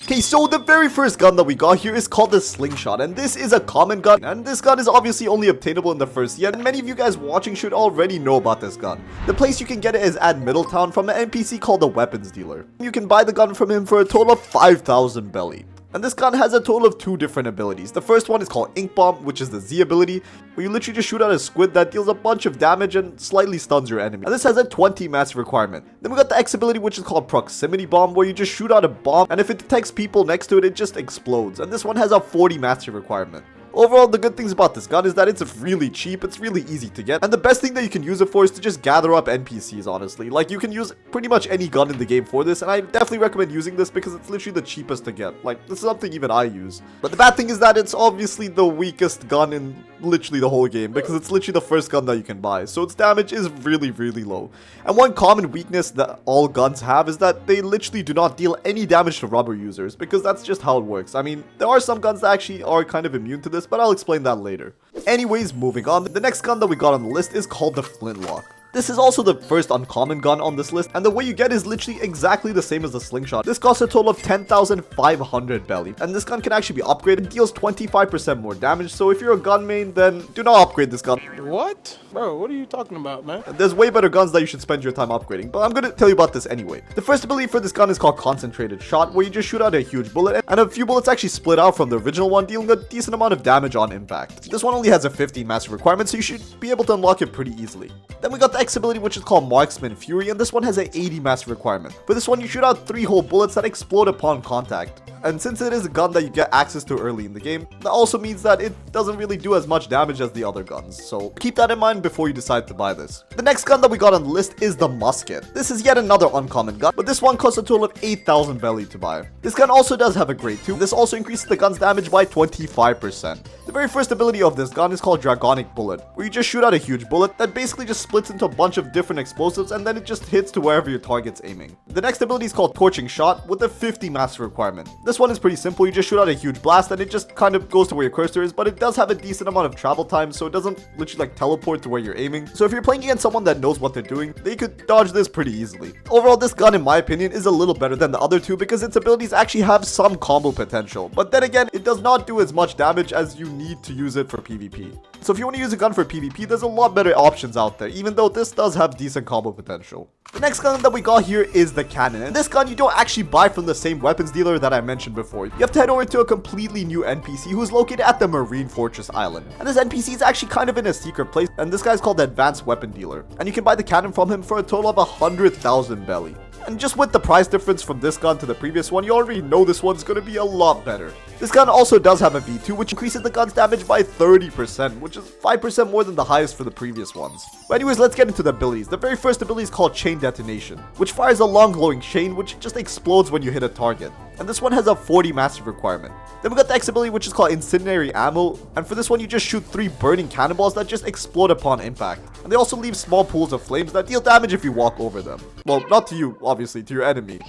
Okay, so the very first gun that we got here is called the slingshot, and this is a common gun, and this gun is obviously only obtainable in the first year, and many of you guys watching should already know about this gun. The place you can get it is at Middletown from an NPC called the weapons dealer. You can buy the gun from him for a total of 5,000 belly. And this gun has a total of 2 different abilities. The first one is called Ink Bomb, which is the Z ability, where you literally just shoot out a squid that deals a bunch of damage and slightly stuns your enemy. And this has a 20 mass requirement. Then we got the X ability, which is called Proximity Bomb, where you just shoot out a bomb, and if it detects people next to it, it just explodes. And this one has a 40 mastery requirement. Overall, the good things about this gun is that it's really cheap, it's really easy to get, and the best thing that you can use it for is to just gather up NPCs, honestly. Like, you can use pretty much any gun in the game for this, and I definitely recommend using this because it's literally the cheapest to get. Like, this is something even I use. But the bad thing is that it's obviously the weakest gun in literally the whole game because it's literally the first gun that you can buy, so its damage is really low. And one common weakness that all guns have is that they literally do not deal any damage to rubber users because that's just how it works. I mean, there are some guns that actually are kind of immune to this, but I'll explain that later. Anyways, moving on, the next gun that we got on the list is called the flintlock. This is also the first uncommon gun on this list, and the way you get is literally exactly the same as the slingshot. This costs a total of 10,500 belly, and this gun can actually be upgraded and deals 25% more damage, so if you're a gun main, then do not upgrade this gun. What? Bro, what are you talking about, man? There's way better guns that you should spend your time upgrading, but I'm gonna tell you about this anyway. The first ability for this gun is called Concentrated Shot, where you just shoot out a huge bullet, and a few bullets actually split out from the original one, dealing a decent amount of damage on impact. This one only has a 15 master requirement, so you should be able to unlock it pretty easily. Then we got the X ability, which is called Marksman Fury, and this one has an 80 master requirement. For this one, you shoot out 3 whole bullets that explode upon contact. And since it is a gun that you get access to early in the game, that also means that it doesn't really do as much damage as the other guns, so keep that in mind before you decide to buy this. The next gun that we got on the list is the musket. This is yet another uncommon gun, but this one costs a total of 8,000 belly to buy. This gun also does have a grade 2. This also increases the gun's damage by 25%. The very first ability of this gun is called Dragonic Bullet, where you just shoot out a huge bullet that basically just splits into a bunch of different explosives and then it just hits to wherever your target's aiming. The next ability is called Torching Shot with a 50 master requirement. This one is pretty simple. You just shoot out a huge blast and it just kind of goes to where your cursor is, but it does have a decent amount of travel time, so it doesn't literally like teleport to where you're aiming. So if you're playing against someone that knows what they're doing, they could dodge this pretty easily. Overall, this gun in my opinion is a little better than the other two because its abilities actually have some combo potential, but then again, it does not do as much damage as you need to use it for PvP. So if you want to use a gun for PvP, there's a lot better options out there, even though this does have decent combo potential. The next gun that we got here is the cannon, and this gun you don't actually buy from the same weapons dealer that I mentioned before. You have to head over to a completely new NPC who's located at the Marine Fortress Island. And this NPC is actually kind of in a secret place, and this guy's called the Advanced Weapon Dealer. And you can buy the cannon from him for a total of 100,000 belly. And just with the price difference from this gun to the previous one, you already know this one's going to be a lot better. This gun also does have a V2, which increases the gun's damage by 30%, which is 5% more than the highest for the previous ones. But anyways, let's get into the abilities. The very first ability is called Chain Detonation, which fires a long glowing chain which just explodes when you hit a target. And this one has a 40 mastery requirement. Then we got the X ability, which is called Incendiary Ammo, and for this one you just shoot 3 burning cannonballs that just explode upon impact. And they also leave small pools of flames that deal damage if you walk over them. Well, not to you, obviously, to your enemy.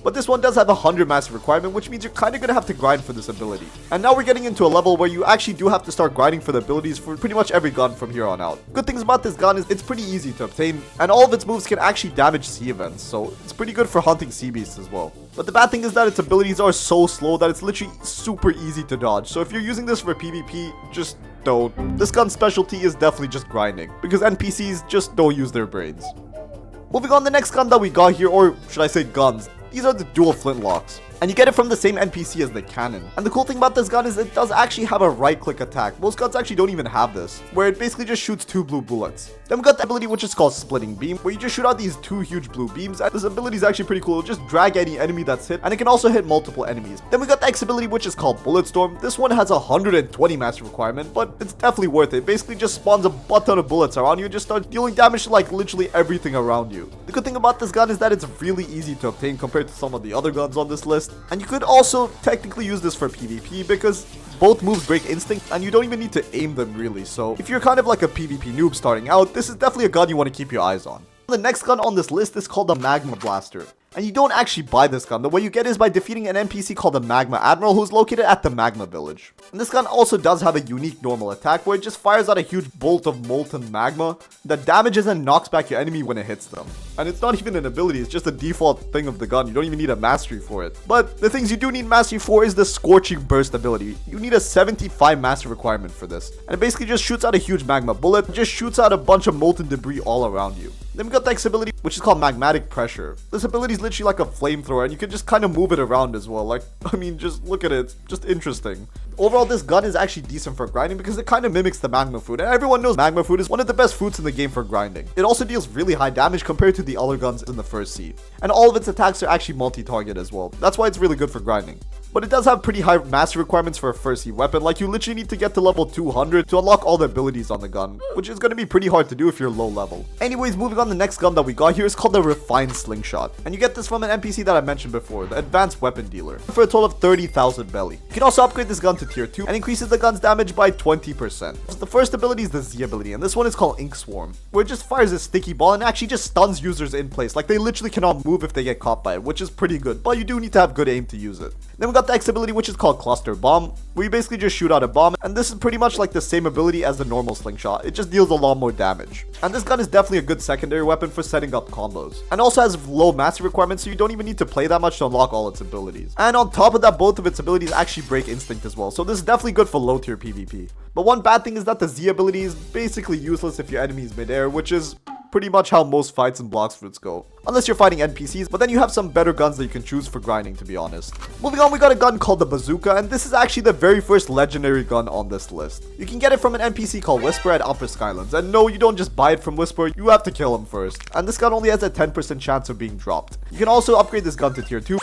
But this one does have a 100 mastery requirement, which means you're kind of going to have to grind for this ability. And now we're getting into a level where you actually do have to start grinding for the abilities for pretty much every gun from here on out. Good things about this gun is it's pretty easy to obtain, and all of its moves can actually damage sea events, so it's pretty good for hunting sea beasts as well. But the bad thing is that its abilities are so slow that it's literally super easy to dodge, so if you're using this for PvP, just don't. This gun's specialty is definitely just grinding, because NPCs just don't use their brains. Moving on, the next gun that we got here, or should I say guns, these are the dual flintlocks. And you get it from the same NPC as the cannon. And the cool thing about this gun is it does actually have a right click attack. Most guns actually don't even have this, where it basically just shoots 2 blue bullets. Then we got the ability which is called Splitting Beam, where you just shoot out these 2 huge blue beams, and this ability is actually pretty cool. It'll just drag any enemy that's hit, and it can also hit multiple enemies. Then we got the X ability which is called Bullet Storm. This one has a 120 master requirement, but it's definitely worth it. It basically just spawns a butt ton of bullets around you and just starts dealing damage to like literally everything around you. The good thing about this gun is that it's really easy to obtain compared to some of the other guns on this list, and you could also technically use this for PvP because both moves break instinct and you don't even need to aim them really. So if you're kind of like a PvP noob starting out, this is definitely a gun you want to keep your eyes on. The next gun on this list is called the Magma Blaster. And you don't actually buy this gun. The way you get it is by defeating an NPC called the Magma Admiral, who's located at the Magma Village. And this gun also does have a unique normal attack where it just fires out a huge bolt of molten magma that damages and knocks back your enemy when it hits them. And it's not even an ability, it's just a default thing of the gun. You don't even need a mastery for it. But the things you do need mastery for is the Scorching Burst ability. You need a 75 mastery requirement for this. And it basically just shoots out a huge magma bullet, and just shoots out a bunch of molten debris all around you. Then we got the X ability, which is called Magmatic Pressure. This ability is literally like a flamethrower, and you can just kind of move it around as well. Like, I mean, just look at it. It's just interesting. Overall, this gun is actually decent for grinding because it kind of mimics the magma fruit, and everyone knows magma fruit is one of the best fruits in the game for grinding. It also deals really high damage compared to the other guns in the first seed, and all of its attacks are actually multi-target as well. That's why it's really good for grinding. But it does have pretty high mastery requirements for a first seed weapon. Like, you literally need to get to level 200 to unlock all the abilities on the gun, which is going to be pretty hard to do if you're low level. Anyways, moving on, the next gun that we got here is called the Refined Slingshot, and you get this from an NPC that I mentioned before, the Advanced Weapon Dealer, for a total of 30,000 belly. You can also upgrade this gun to tier 2 and increases the gun's damage by 20%. So the first ability is the Z ability, and this one is called Ink Swarm, where it just fires a sticky ball and actually just stuns users in place. Like, they literally cannot move if they get caught by it, which is pretty good, but you do need to have good aim to use it. Then we got the X ability, which is called Cluster Bomb, where you basically just shoot out a bomb, and this is pretty much like the same ability as the normal slingshot. It just deals a lot more damage. And this gun is definitely a good secondary weapon for setting up combos, and also has low mastery requirements, so you don't even need to play that much to unlock all its abilities. And on top of that, both of its abilities actually break instinct as well, so this is definitely good for low tier PvP. But one bad thing is that the Z ability is basically useless if your enemy is midair, which is pretty much how most fights in Blox fruits go, unless you're fighting NPCs, but then you have some better guns that you can choose for grinding, to be honest. Moving on, we got a gun called the Bazooka, and this is actually the very first legendary gun on this list. You can get it from an NPC called Whisper at Upper Skylands, and no, you don't just buy it from Whisper, you have to kill him first. And this gun only has a 10% chance of being dropped. You can also upgrade this gun to tier 2.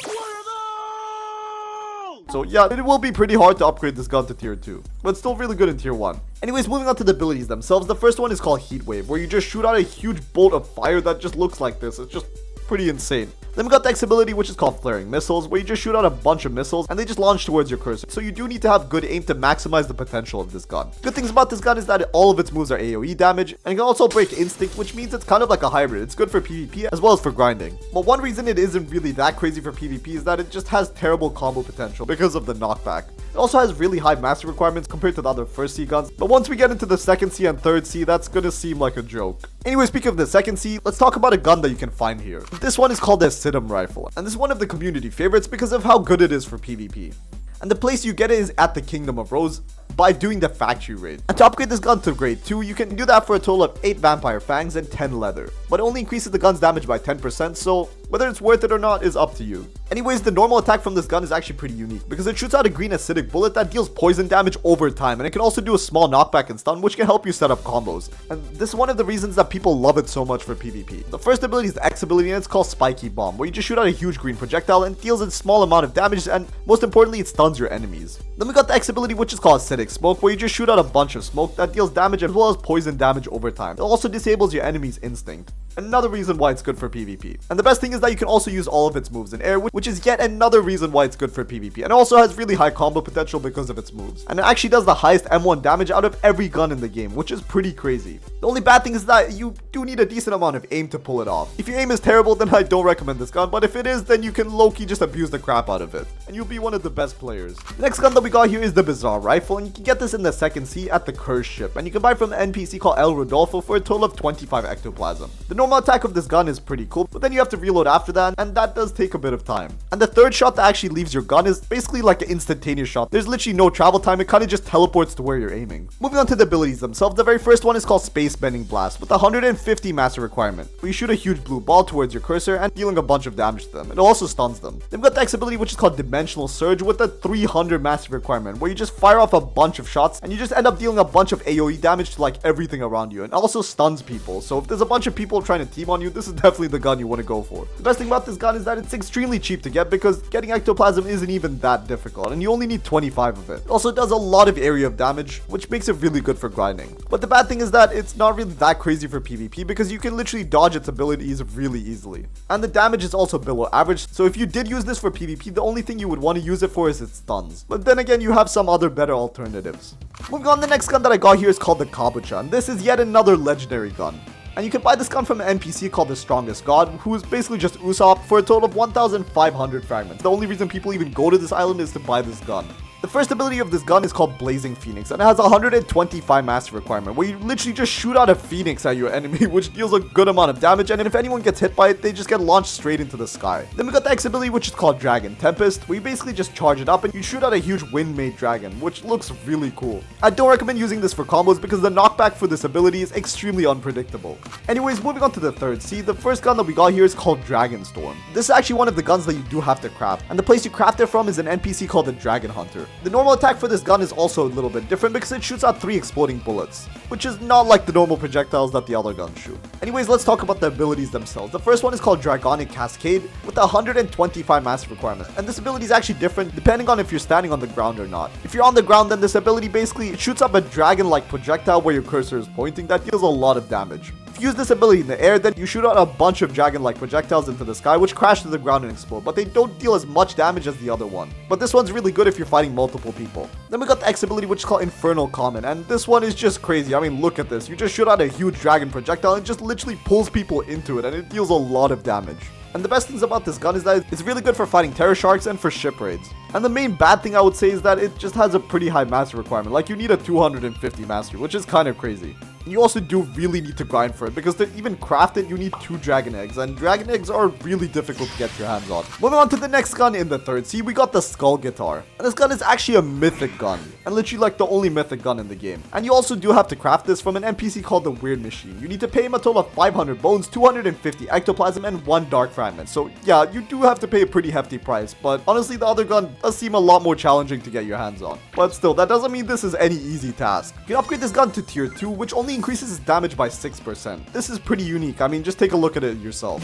So yeah, it will be pretty hard to upgrade this gun to tier 2, but still really good in tier 1. Anyways, moving on to the abilities themselves, the first one is called Heat Wave, where you just shoot out a huge bolt of fire that just looks like this. It's just pretty insane. Then we got the X ability, which is called Flaring Missiles, where you just shoot out a bunch of missiles and they just launch towards your cursor. So you do need to have good aim to maximize the potential of this gun. Good things about this gun is that all of its moves are AoE damage, and you can also break instinct, which means it's kind of like a hybrid. It's good for PvP as well as for grinding. But one reason it isn't really that crazy for PvP is that it just has terrible combo potential because of the knockback. It also has really high mastery requirements compared to the other first C guns, but once we get into the second C and third C, that's gonna seem like a joke. Anyway, speaking of the second C, let's talk about a gun that you can find here. This one is called the Acidum rifle, and this is one of the community favorites because of how good it is for PvP. And the place you get it is at the Kingdom of Rose by doing the factory raid. And to upgrade this gun to grade 2, you can do that for a total of 8 vampire fangs and 10 leather, but it only increases the gun's damage by 10%, so whether it's worth it or not is up to you. Anyways, the normal attack from this gun is actually pretty unique because it shoots out a green acidic bullet that deals poison damage over time, and it can also do a small knockback and stun, which can help you set up combos. And this is one of the reasons that people love it so much for PvP. The first ability is the X ability, and it's called Spiky Bomb, where you just shoot out a huge green projectile and deals a small amount of damage, and most importantly, it stuns your enemies. Then we got the X ability, which is called Acidic Smoke, where you just shoot out a bunch of smoke that deals damage as well as poison damage over time. It also disables your enemy's instinct. Another reason why it's good for PvP. And the best thing is that you can also use all of its moves in air, which is yet another reason why it's good for PvP. And it also has really high combo potential because of its moves. And it actually does the highest M1 damage out of every gun in the game, which is pretty crazy. The only bad thing is that you do need a decent amount of aim to pull it off. If your aim is terrible, then I don't recommend this gun, but if it is, then you can low-key just abuse the crap out of it, and you'll be one of the best players. The next gun that we got here is the Bizarre Rifle, and you can get this in the second sea at the Curse Ship, and you can buy it from an NPC called El Rodolfo for a total of 25 ectoplasm. The normal attack of this gun is pretty cool, but then you have to reload after that, and that does take a bit of time. And the third shot that actually leaves your gun is basically like an instantaneous shot. There's literally no travel time, it kind of just teleports to where you're aiming. Moving on to the abilities themselves, the very first one is called Space Bending Blast with a 150 master requirement, where you shoot a huge blue ball towards your cursor and dealing a bunch of damage to them. It also stuns them. Then we've got the X ability, which is called Dimensional Surge with a 300 master requirement, where you just fire off a bunch of shots and you just end up dealing a bunch of AoE damage to like everything around you, and also stuns people. So if there's a bunch of people trying to team on you, this is definitely the gun you want to go for. The best thing about this gun is that it's extremely cheap to get because getting ectoplasm isn't even that difficult, and you only need 25 of it. It also does a lot of area of damage, which makes it really good for grinding. But the bad thing is that it's not really that crazy for PvP because you can literally dodge its abilities really easily. And the damage is also below average, so if you did use this for PvP, the only thing you would want to use it for is its stuns. But then again, you have some other better alternatives. Moving on, the next gun that I got here is called the Kabucha, and this is yet another legendary gun. And you can buy this gun from an NPC called the Strongest God, who is basically just Usopp, for a total of 1,500 fragments. The only reason people even go to this island is to buy this gun. The first ability of this gun is called Blazing Phoenix, and it has a 125 mastery requirement, where you literally just shoot out a phoenix at your enemy, which deals a good amount of damage, and if anyone gets hit by it, they just get launched straight into the sky. Then we got the X ability, which is called Dragon Tempest, where you basically just charge it up and you shoot out a huge wind-made dragon, which looks really cool. I don't recommend using this for combos because the knockback for this ability is extremely unpredictable. Anyways, moving on to the third C, the first gun that we got here is called Dragon Storm. This is actually one of the guns that you do have to craft, and the place you craft it from is an NPC called the Dragon Hunter. The normal attack for this gun is also a little bit different because it shoots out 3 exploding bullets, which is not like the normal projectiles that the other guns shoot. Anyways, let's talk about the abilities themselves. The first one is called Dragonic Cascade with a 125 mastery requirement, and this ability is actually different depending on if you're standing on the ground or not. If you're on the ground, then this ability basically shoots up a dragon-like projectile where your cursor is pointing that deals a lot of damage. If you use this ability in the air, then you shoot out a bunch of dragon-like projectiles into the sky, which crash to the ground and explode, but they don't deal as much damage as the other one. But this one's really good if you're fighting multiple people. Then we got the X ability, which is called Infernal Common, and this one is just crazy. I mean, look at this. You just shoot out a huge dragon projectile and it just literally pulls people into it, and it deals a lot of damage. And the best things about this gun is that it's really good for fighting terror sharks and for ship raids. And the main bad thing I would say is that it just has a pretty high mastery requirement. Like, you need a 250 mastery, which is kind of crazy. And you also do really need to grind for it, because to even craft it, you need 2 dragon eggs, and dragon eggs are really difficult to get your hands on. Moving on to the next gun in the third C, we got the Skull Guitar. And this gun is actually a mythic gun, and literally like the only mythic gun in the game. And you also do have to craft this from an NPC called the Weird Machine. You need to pay him a total of 500 bones, 250 ectoplasm, and 1 dark fragment. So yeah, you do have to pay a pretty hefty price, but honestly the other gun does seem a lot more challenging to get your hands on. But still, that doesn't mean this is any easy task. You can upgrade this gun to tier 2, which only increases its damage by 6%. This is pretty unique. I mean, just take a look at it yourself.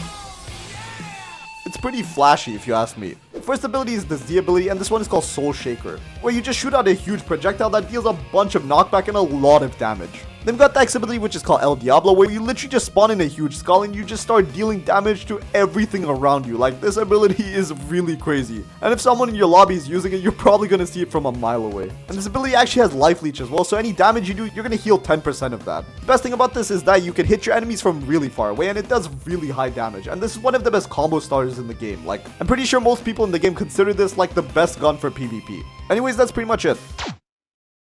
It's pretty flashy if you ask me. The first ability is the Z ability, and this one is called Soul Shaker, where you just shoot out a huge projectile that deals a bunch of knockback and a lot of damage. Then we got the X ability, which is called El Diablo, where you literally just spawn in a huge skull and you just start dealing damage to everything around you. Like, this ability is really crazy. And if someone in your lobby is using it, you're probably going to see it from a mile away. And this ability actually has life leech as well, so any damage you do, you're going to heal 10% of that. The best thing about this is that you can hit your enemies from really far away, and it does really high damage. And this is one of the best combo starters in the game. Like, I'm pretty sure most people in the game consider this like the best gun for PvP. Anyways, that's pretty much it.